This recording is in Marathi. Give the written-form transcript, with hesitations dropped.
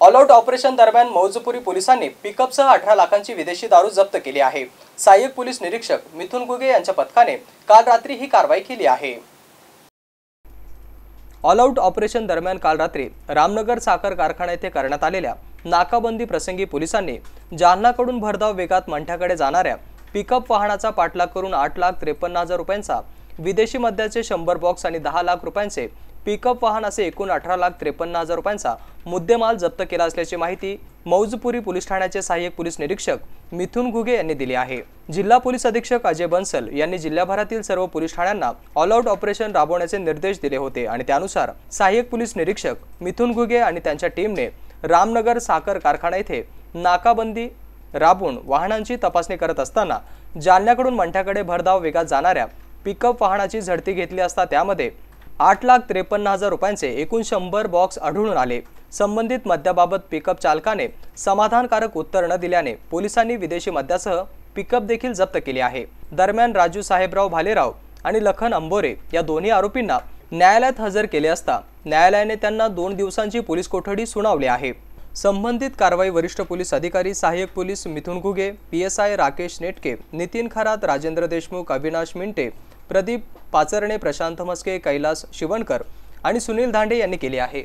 ऑल आउट ऑपरेशन दरम्यान मौजपुरी पोलिसांनी पिकअपसह 18 लाखांची विदेशी दारू जप्त केली आहे। सहाय्यक पोलीस निरीक्षक मिथुन घुगे यांच्या पथकाने काल रात्री ही कारवाई केली आहे। ऑल आउट ऑपरेशन दरम्यान काल रात्री रामनगर साखर कारखाना येथे करण्यात आलेल्या नाकाबंदी प्रसंगी पोलिसांनी जालनाकडून भरधाव वेगात मंठ्याकडे जाणाऱ्या पिकअप वाहनाचा पाठलाग करून 8,53,000 रुपयांचा विदेशी मद्याचे 100 बॉक्स आणि 10 लाख रुपयांचे पिकअप वाहन असे एकूण 18,53,000 रुपयांचा मुद्देमाल जप्त केला असल्याची माहिती मौजपुरी पोलीस ठाण्याचे सहाय्यक पोलीस निरीक्षक मिथुन घुगे यांनी दिली आहे। जिल्हा पोलीस अधीक्षक अजय बन्सल यांनी जिल्हाभरातील सर्व पोलीस ठाण्यांना ऑल आउट ऑपरेशन राबवण्याचे निर्देश दिले होते आणि त्यानुसार सहाय्यक पोलीस निरीक्षक मिथुन घुगे आणि त्यांच्या टीमने रामनगर साखर कारखाना येथे नाकाबंदी राबवून वाहनांची तपासणी करत असताना जालन्याकडून मंठ्याकडे भरधाव वेगात जाणाऱ्या पिकअप वाहनाची झडती घेतली असता त्यामध्ये 8,53,000 रुपयांचे एकूण 100 बॉक्स आढळून आले। संबंधित मद्याबाबत पिकअप चालकाने समाधानकारक उत्तर न दिल्याने पोलिसांनी विदेशी मद्यासह पिकअप देखील जप्त केली आहे। दरम्यान राजू साहेबराव भालेराव आणि लखन अंबोरे या दोन्ही आरोपींना न्यायालयात हजर केले असता न्यायालयाने त्यांना 2 दिवसांची पोलीस कोठडी सुनावली आहे। संबंधित कारवाई वरिष्ठ पोलीस अधिकारी सहाय्यक पोलीस मिथुन घुगे, PSI राकेश नेटके, नितीन खरात, राजेंद्र देशमुख, अविनाश मिंटे, प्रदीप पाचरणे, प्रशांत मस्के, कैलास शिवणकर आणि सुनील धांडे यांनी केले आहे।